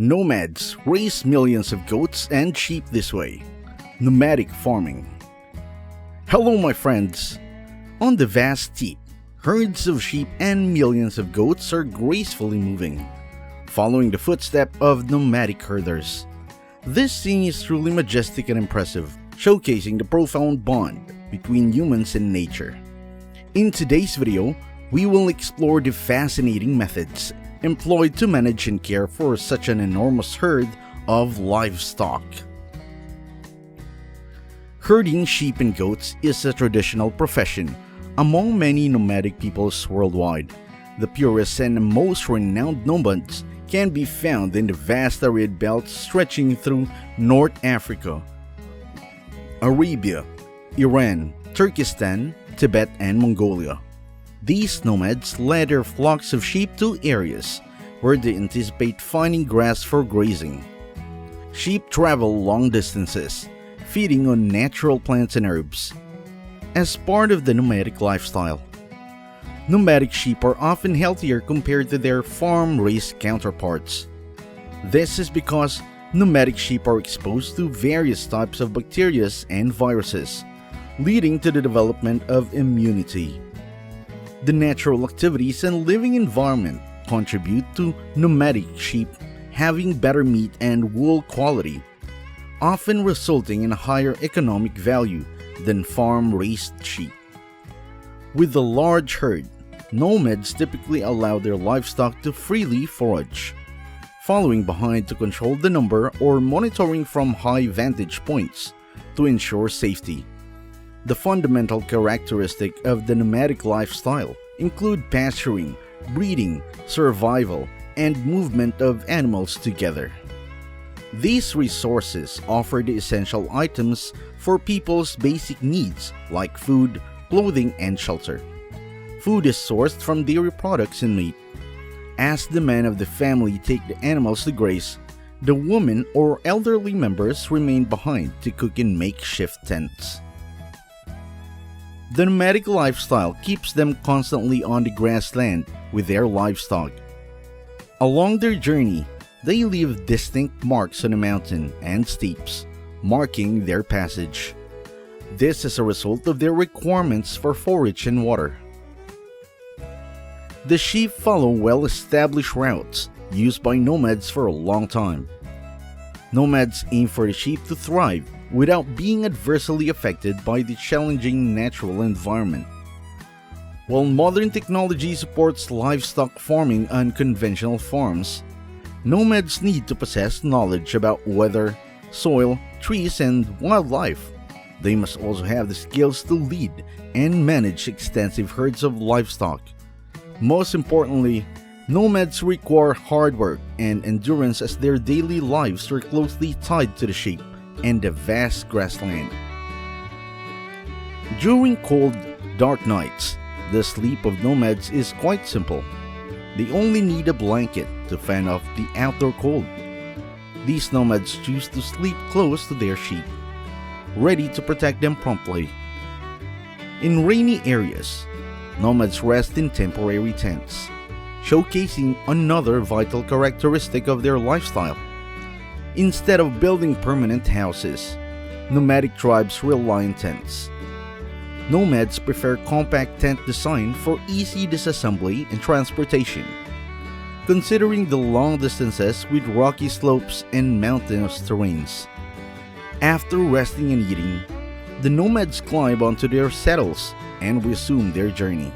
Nomads raise millions of goats and sheep this way. Nomadic farming. Hello my friends! On the vast steppe, herds of sheep and millions of goats are gracefully moving, following the footsteps of nomadic herders. This scene is truly majestic and impressive, showcasing the profound bond between humans and nature. In today's video, we will explore the fascinating methods employed to manage and care for such an enormous herd of livestock. Herding sheep and goats is a traditional profession among many nomadic peoples worldwide. The purest and most renowned nomads can be found in the vast arid belt stretching through North Africa, Arabia, Iran, Turkistan, Tibet, and Mongolia. These nomads led their flocks of sheep to areas where they anticipate finding grass for grazing. Sheep travel long distances, feeding on natural plants and herbs. As part of the nomadic lifestyle, nomadic sheep are often healthier compared to their farm-raised counterparts. This is because nomadic sheep are exposed to various types of bacteria and viruses, leading to the development of immunity. The natural activities and living environment contribute to nomadic sheep having better meat and wool quality, often resulting in a higher economic value than farm-raised sheep. With a large herd, nomads typically allow their livestock to freely forage, following behind to control the number or monitoring from high vantage points to ensure safety. The fundamental characteristic of the nomadic lifestyle include pasturing, breeding, survival, and movement of animals together. These resources offer the essential items for people's basic needs like food, clothing, and shelter. Food is sourced from dairy products and meat. As the men of the family take the animals to graze, the women or elderly members remain behind to cook in makeshift tents. The nomadic lifestyle keeps them constantly on the grassland with their livestock. Along their journey, they leave distinct marks on the mountain and steeps, marking their passage. This is a result of their requirements for forage and water. The sheep follow well-established routes used by nomads for a long time. Nomads aim for the sheep to thrive without being adversely affected by the challenging natural environment. While modern technology supports livestock farming on conventional farms, nomads need to possess knowledge about weather, soil, trees, and wildlife. They must also have the skills to lead and manage extensive herds of livestock. Most importantly, nomads require hard work and endurance as their daily lives are closely tied to the sheep and the vast grassland. During cold, dark nights, the sleep of nomads is quite simple. They only need a blanket to fan off the outdoor cold. These nomads choose to sleep close to their sheep, ready to protect them promptly. In rainy areas, nomads rest in temporary tents, showcasing another vital characteristic of their lifestyle. Instead of building permanent houses, nomadic tribes rely on tents. Nomads prefer compact tent design for easy disassembly and transportation. Considering the long distances with rocky slopes and mountainous terrains. After resting and eating, the nomads climb onto their saddles and resume their journey.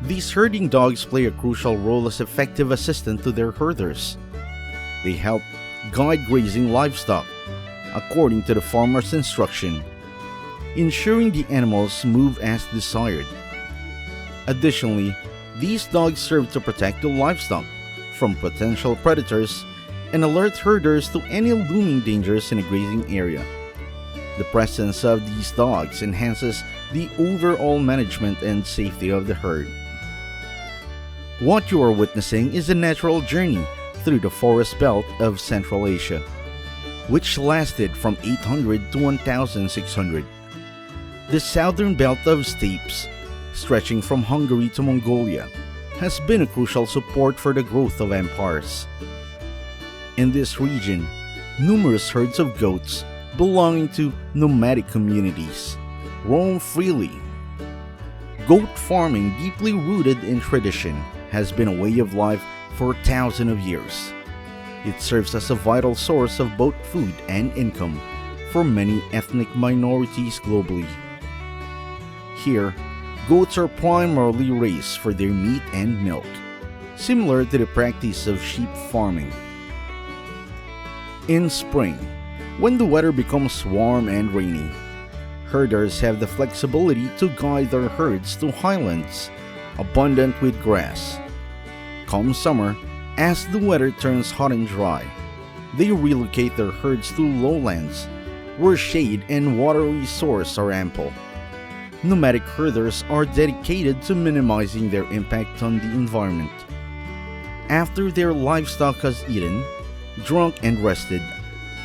These herding dogs play a crucial role as effective assistants to their herders. They help guide grazing livestock according to the farmer's instruction, ensuring the animals move as desired. Additionally, these dogs serve to protect the livestock from potential predators and alert herders to any looming dangers in a grazing area. The presence of these dogs enhances the overall management and safety of the herd. What you are witnessing is a natural journey through the forest belt of Central Asia, which lasted from 800 to 1600. The southern belt of steppes, stretching from Hungary to Mongolia, has been a crucial support for the growth of empires. In this region, numerous herds of goats belonging to nomadic communities roam freely. Goat farming, deeply rooted in tradition, has been a way of life for thousands of years. It serves as a vital source of both food and income for many ethnic minorities globally. Here, goats are primarily raised for their meat and milk, similar to the practice of sheep farming. In spring, when the weather becomes warm and rainy, herders have the flexibility to guide their herds to highlands abundant with grass. Come summer, as the weather turns hot and dry, they relocate their herds to lowlands where shade and water resources are ample. Nomadic herders are dedicated to minimizing their impact on the environment. After their livestock has eaten, drunk and rested,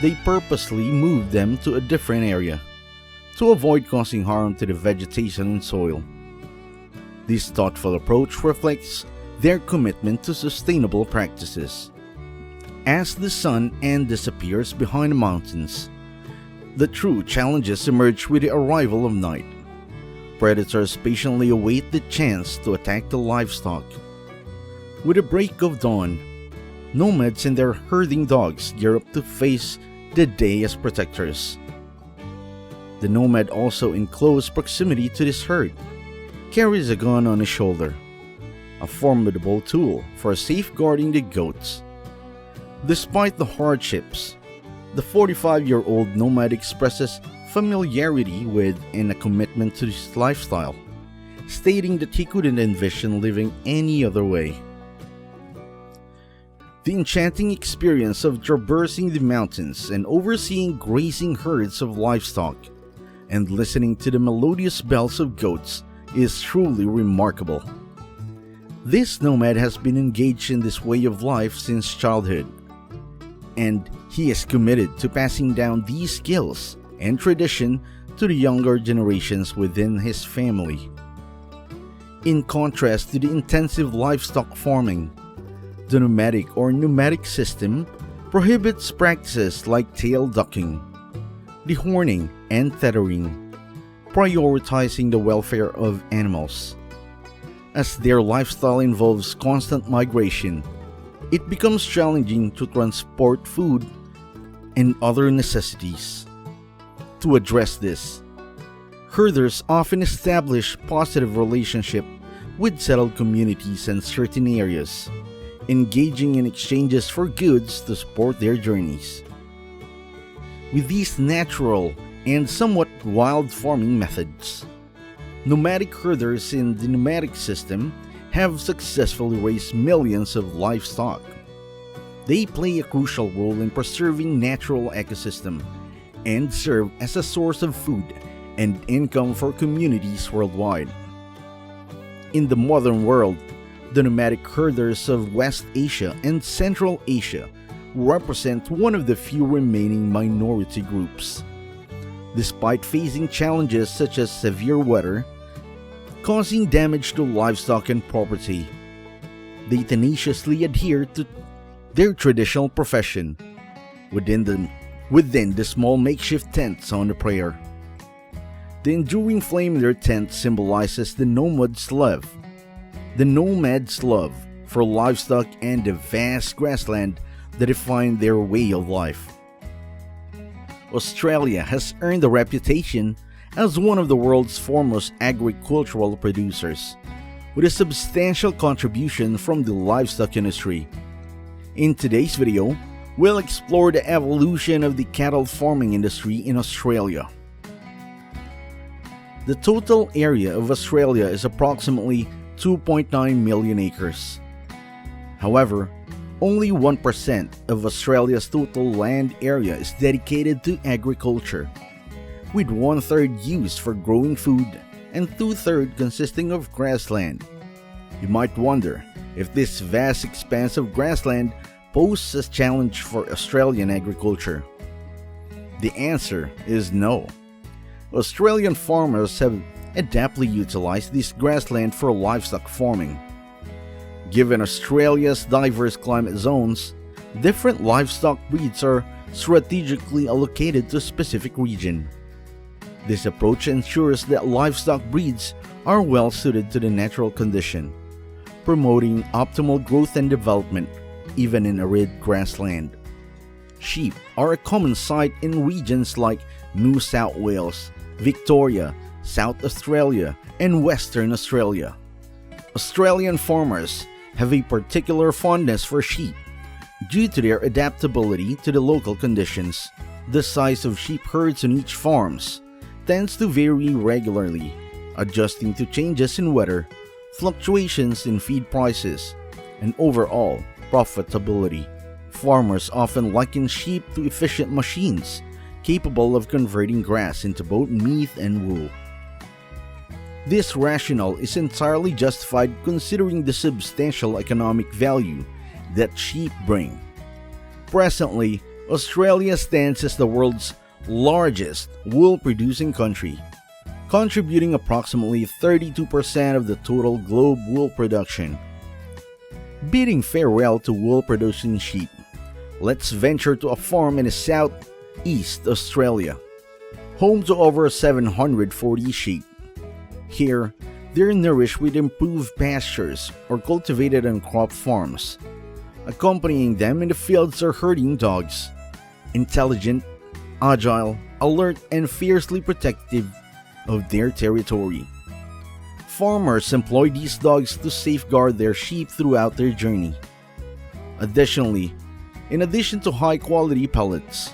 they purposely move them to a different area to avoid causing harm to the vegetation and soil. This thoughtful approach reflects their commitment to sustainable practices. As the sun disappears behind the mountains, the true challenges emerge with the arrival of night. Predators patiently await the chance to attack the livestock. With the break of dawn, nomads and their herding dogs gear up to face the day as protectors. The nomad, also in close proximity to this herd, carries a gun on his shoulder, a formidable tool for safeguarding the goats. Despite the hardships, the 45-year-old nomad expresses familiarity with and a commitment to his lifestyle, stating that he couldn't envision living any other way. The enchanting experience of traversing the mountains and overseeing grazing herds of livestock and listening to the melodious bells of goats is truly remarkable. This nomad has been engaged in this way of life since childhood, and he is committed to passing down these skills and tradition to the younger generations within his family. In contrast to the intensive livestock farming, the nomadic system prohibits practices like tail ducking, dehorning, and tethering, prioritizing the welfare of animals. As their lifestyle involves constant migration, it becomes challenging to transport food and other necessities. To address this, herders often establish positive relationships with settled communities in certain areas, engaging in exchanges for goods to support their journeys. With these natural and somewhat wild farming methods, nomadic herders in the nomadic system have successfully raised millions of livestock. They play a crucial role in preserving natural ecosystem and serve as a source of food and income for communities worldwide. In the modern world, the nomadic herders of West Asia and Central Asia represent one of the few remaining minority groups. Despite facing challenges such as severe weather, causing damage to livestock and property, they tenaciously adhere to their traditional profession within the small makeshift tents on the prairie. The enduring flame in their tent symbolizes the nomad's love for livestock and the vast grassland that define their way of life. Australia has earned a reputation as one of the world's foremost agricultural producers, with a substantial contribution from the livestock industry. In today's video, we'll explore the evolution of the cattle farming industry in Australia. The total area of Australia is approximately 2.9 million acres. However, only 1% of Australia's total land area is dedicated to agriculture, with 1/3 used for growing food and 2/3 consisting of grassland. You might wonder if this vast expanse of grassland poses a challenge for Australian agriculture. The answer is no. Australian farmers have adeptly utilized this grassland for livestock farming. Given Australia's diverse climate zones, Different livestock breeds are strategically allocated to a specific region. This approach ensures that livestock breeds are well suited to the natural condition, promoting optimal growth and development even in arid grassland. Sheep are a common sight in regions like New South Wales, Victoria, South Australia, and Western Australia. Australian farmers have a particular fondness for sheep due to their adaptability to the local conditions. The size of sheep herds on each farms tends to vary regularly, adjusting to changes in weather, fluctuations in feed prices, and overall profitability. Farmers often liken sheep to efficient machines capable of converting grass into both meat and wool. This rationale is entirely justified considering the substantial economic value that sheep bring. Presently, Australia stands as the world's largest wool-producing country, contributing approximately 32% of the total globe wool production. Bidding farewell to wool-producing sheep, let's venture to a farm in Southeast Australia, home to over 740 sheep. Here, they're nourished with improved pastures or cultivated on crop farms. Accompanying them in the fields are herding dogs, intelligent, agile, alert, and fiercely protective of their territory. Farmers employ these dogs to safeguard their sheep throughout their journey. Additionally, in addition to high-quality pellets,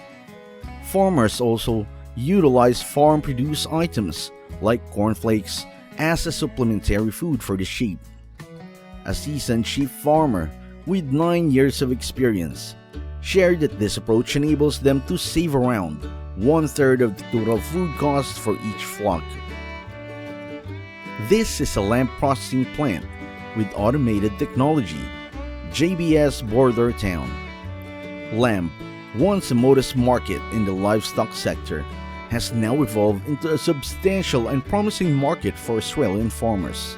farmers also utilize farm-produced items like cornflakes as a supplementary food for the sheep. A seasoned sheep farmer with 9 years of experience shared that this approach enables them to save around 1/3 of the total food costs for each flock. This is a lamb processing plant with automated technology, JBS Border Town. Lamb, once a modest market in the livestock sector, has now evolved into a substantial and promising market for Australian farmers.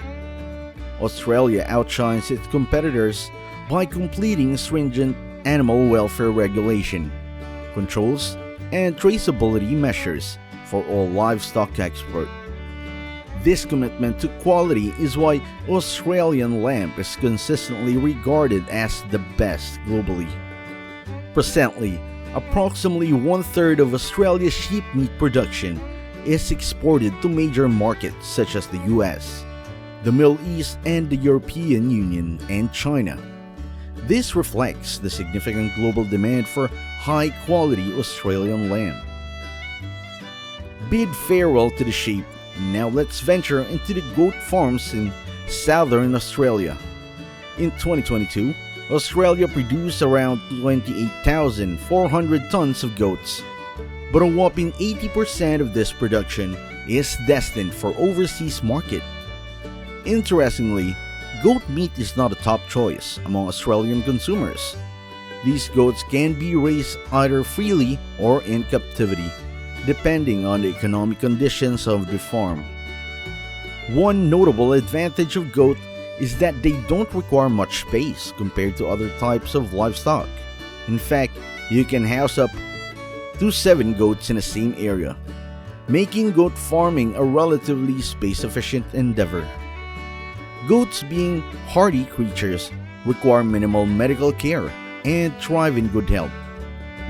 Australia outshines its competitors by completing stringent animal welfare regulation, controls, and traceability measures for all livestock export. This commitment to quality is why Australian lamb is consistently regarded as the best globally. Presently, approximately 1/3 of Australia's sheep meat production is exported to major markets such as the US, the Middle East, and the European Union and China. This reflects the significant global demand for high-quality Australian lamb. Bid farewell to the sheep. Now let's venture into the goat farms in southern Australia. In 2022, Australia produced around 28,400 tons of goats, but a whopping 80% of this production is destined for overseas market. Interestingly, goat meat is not a top choice among Australian consumers. These goats can be raised either freely or in captivity, depending on the economic conditions of the farm. One notable advantage of goat is that they don't require much space compared to other types of livestock. In fact, you can house up to 7 goats in the same area, making goat farming a relatively space-efficient endeavor. Goats, being hardy creatures, require minimal medical care and thrive in good health.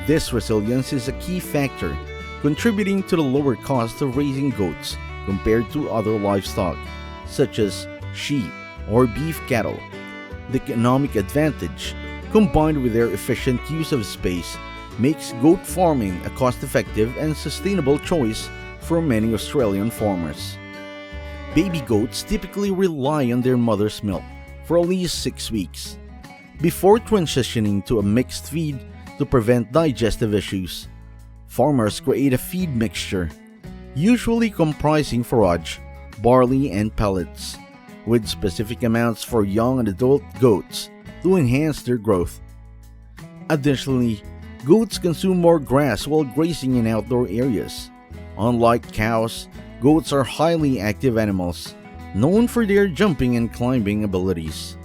This resilience is a key factor contributing to the lower cost of raising goats compared to other livestock, such as sheep or beef cattle. The economic advantage, combined with their efficient use of space, makes goat farming a cost-effective and sustainable choice for many Australian farmers. Baby goats typically rely on their mother's milk for at least 6 weeks before transitioning to a mixed feed to prevent digestive issues. Farmers create a feed mixture, usually comprising forage, barley, and pellets, with specific amounts for young and adult goats to enhance their growth. Additionally, goats consume more grass while grazing in outdoor areas. Unlike cows, goats are highly active animals, known for their jumping and climbing abilities.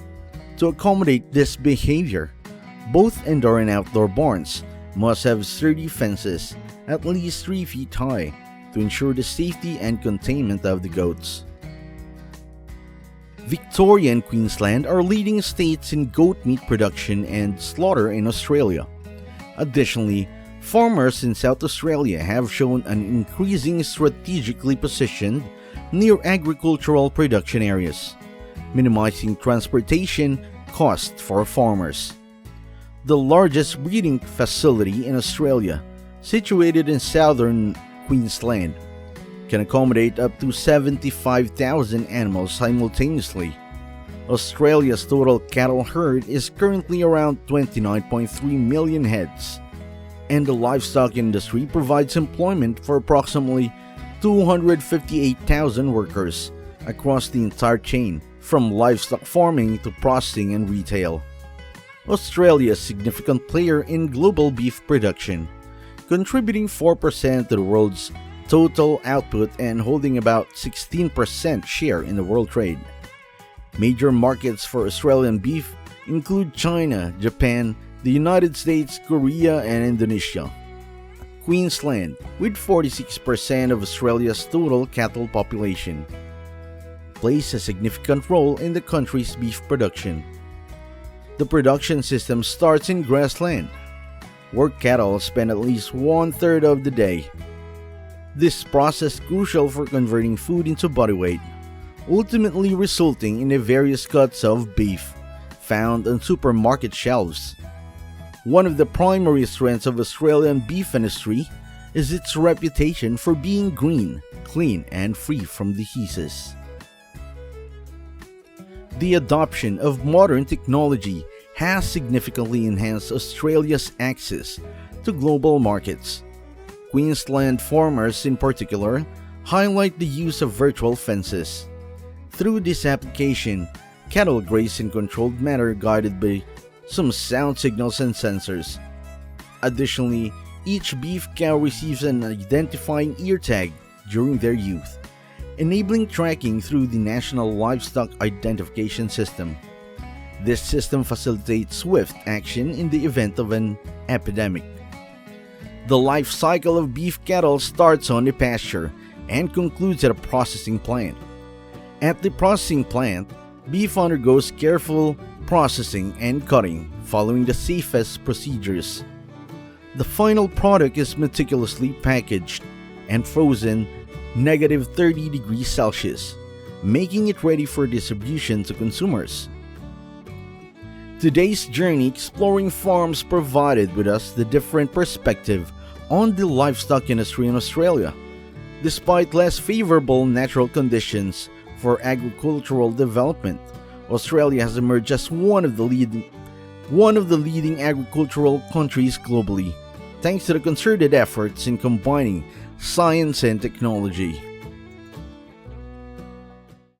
To accommodate this behavior, Both indoor and outdoor barns must have sturdy fences at least 3 feet high to ensure the safety and containment of the goats. Victoria and Queensland are leading states in goat meat production and slaughter in Australia. Additionally, farmers in South Australia have shown an increasing strategically positioned near agricultural production areas, minimizing transportation costs for farmers. The largest breeding facility in Australia, situated in southern Queensland, can accommodate up to 75,000 animals simultaneously. Australia's total cattle herd is currently around 29.3 million heads, and the livestock industry provides employment for approximately 258,000 workers across the entire chain, from livestock farming to processing and retail. Australia is a significant player in global beef production, contributing 4% to the world's total output and holding about 16% share in the world trade. Major markets for Australian beef include China, Japan, the United States, Korea, and Indonesia. Queensland, with 46% of Australia's total cattle population, plays a significant role in the country's beef production. The production system starts in grassland, where cattle spend at least 1/3 of the day. This process is crucial for converting food into body weight, ultimately resulting in the various cuts of beef found on supermarket shelves. One of the primary strengths of Australian beef industry is its reputation for being green, clean, and free from diseases. The adoption of modern technology has significantly enhanced Australia's access to global markets. Queensland farmers in particular highlight the use of virtual fences. Through this application, cattle graze in controlled manner guided by some sound signals and sensors. Additionally, each beef cow receives an identifying ear tag during their youth, enabling tracking through the National Livestock Identification System. This system facilitates swift action in the event of an epidemic. The life cycle of beef cattle starts on the pasture and concludes at a processing plant. At the processing plant, beef undergoes careful processing and cutting following the safest procedures. The final product is meticulously packaged and frozen -30 degrees Celsius, making it ready for distribution to consumers. Today's journey exploring farms provided with us the different perspective on the livestock industry in Australia. Despite less favorable natural conditions for agricultural development, Australia has emerged as one of the leading agricultural countries globally, thanks to the concerted efforts in combining science and technology.